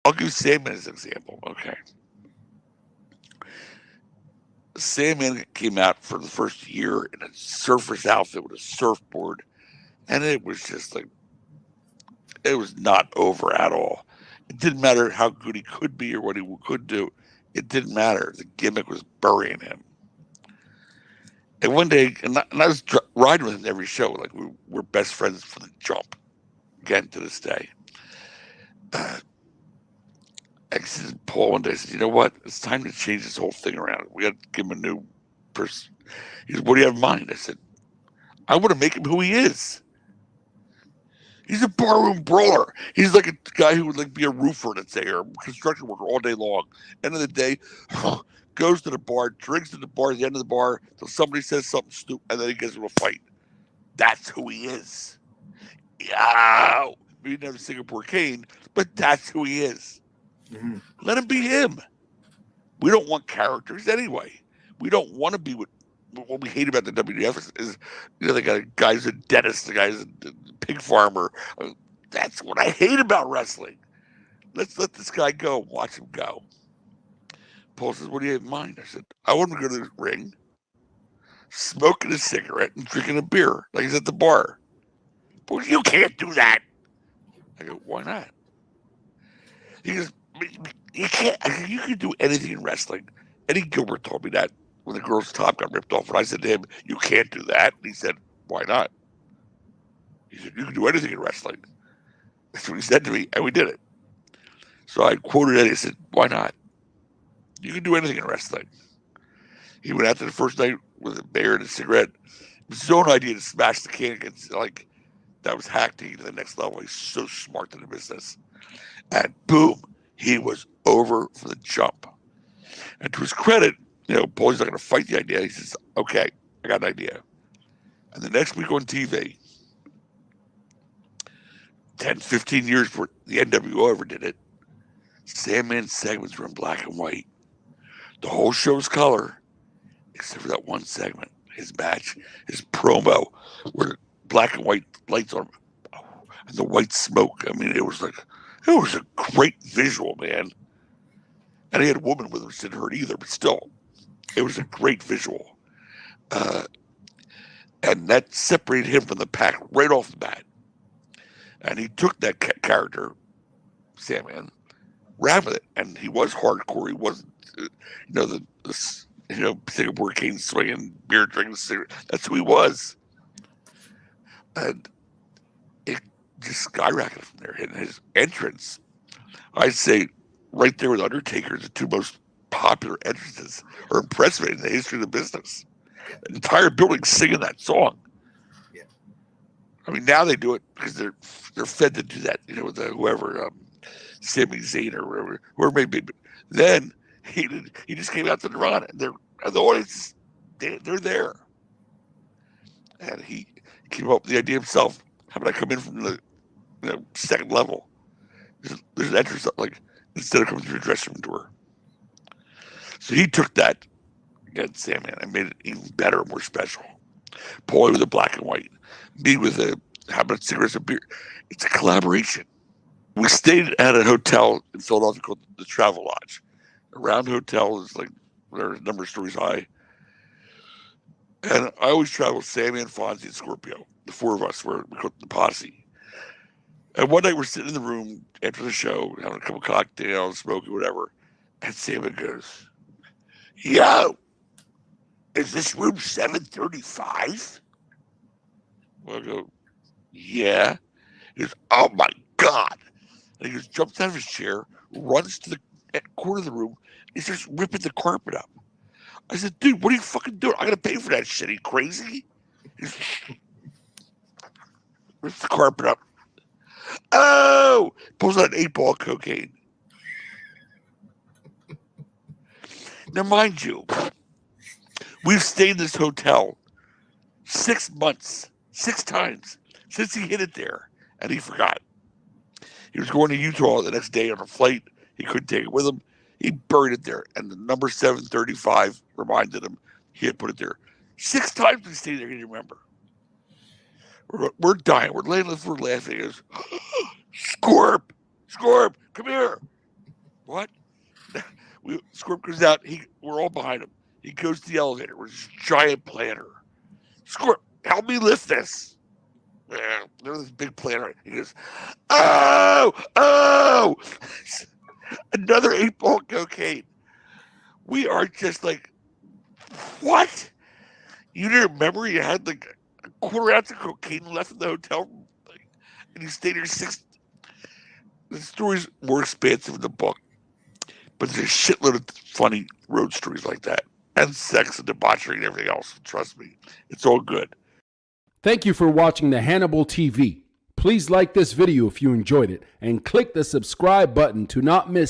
I'll give Sandman as an example. Okay. Sandman came out for the first year in a surfer's outfit with a surfboard, and it was just like, it was not over at all. It didn't matter how good he could be or what he could do. It didn't matter. The gimmick was burying him. And one day, and I was riding with him every show. Like we're best friends from the jump, again to this day. Uh, I said to Paul one day, I said, you know what? It's time to change this whole thing around. We got to give him a new person. He said, what do you have in mind? I said, I want to make him who he is. He's a barroom brawler. He's like a guy who would like be a roofer, let's say, or a construction worker all day long. End of the day, goes to the bar, drinks at the bar, at the end of the bar, till somebody says something stupid, and then he gets into a fight. That's who he is. Yeah, maybe never Singapore Kane, but that's who he is. Hmm. Let him be him. We don't want characters anyway. We don't want to be what we hate about the WWF is the guy's a dentist, the guy's a pig farmer. That's what I hate about wrestling. Let's let this guy go. Watch him go. Paul says, "What do you have in mind?" I said, "I want him to go to the ring, smoking a cigarette and drinking a beer like he's at the bar." Well, you can't do that. I go, "Why not?" He goes, "You can't. You can do anything in wrestling." Eddie Gilbert told me that when the girl's top got ripped off, and I said to him, "You can't do that." And he said, "Why not?" He said, "You can do anything in wrestling." That's what he said to me, and we did it. So I quoted Eddie. I said, "Why not? You can do anything in wrestling." He went out to the first night with a beer and a cigarette. It was his own idea to smash the can against, like, that was hacked to the next level. He's so smart in the business. And boom, he was over for the jump. And to his credit, Paul's not going to fight the idea. He says, "Okay, I got an idea." And the next week on TV, 10, 15 years before the NWO ever did it, Sandman's segments were in black and white. The whole show's color, except for that one segment, his match, his promo, where black and white lights on him, and the white smoke. I mean, it was a great visual, man. And he had a woman with him, which didn't hurt either, but still, it was a great visual. Uh, and that separated him from the pack right off the bat. And he took that character, Sandman, ran with it, and he was hardcore. He wasn't, Singapore King swinging, beer drinking, cigarette. That's who he was, and it just skyrocketed from there. And his entrance, I'd say, right there with Undertaker, the two most popular entrances or impressive in the history of the business. The entire building singing that song. Yeah. I mean, now they do it because they're fed to do that. With whoever, Sami Zayn or whoever may be. But then he just came out to the run, and the audience, they're there, and he came up with the idea himself. How about I come in from the second level? There's an entrance like instead of coming through the dressing room door. So he took that against Sandman and made it even better, more special. Paulie with the black and white, me with the how about cigarettes and beer. It's a collaboration. We stayed at a hotel in Philadelphia called the Travel Lodge. Around hotel is like whatever number of stories high. And I always travel with Sammy and Fonzie and Scorpio. The four of us were we called the posse. And one night we're sitting in the room after the show, having a couple cocktails, smoking, whatever. And Sammy goes, "Yo, is this room 735?" Well, I go, "Yeah." He goes, "Oh my God." And he just jumps out of his chair, runs to the corner of the room, and starts ripping the carpet up. I said, "Dude, what are you fucking doing? I gotta pay for that shit. Are you crazy?" He rips the carpet up. Oh! Pulls out an 8-ball of cocaine. Now, mind you, we've stayed in this hotel 6 months, 6 times since he hit it there, and he forgot. He was going to Utah the next day on a flight. He couldn't take it with him. He buried it there, and the number 735 reminded him he had put it there. 6 times we stayed there, he didn't remember. We're dying. We're laying on the floor laughing. He goes, "Scorp, come here." What? Squirt goes out. We're all behind him. He goes to the elevator with this giant planter. Squirt, help me lift this. There's this big planter. He goes, oh! Another 8-ball cocaine. We are just like, what? You didn't remember you had like a quarter ounce of cocaine left in the hotel room, and you stayed here 6. The story's more expansive in the book, but there's a shitload of funny road stories like that, and sex and debauchery and everything else. Trust me, it's all good. Thank you for watching the Hannibal TV. Please like this video if you enjoyed it, and click the subscribe button to not miss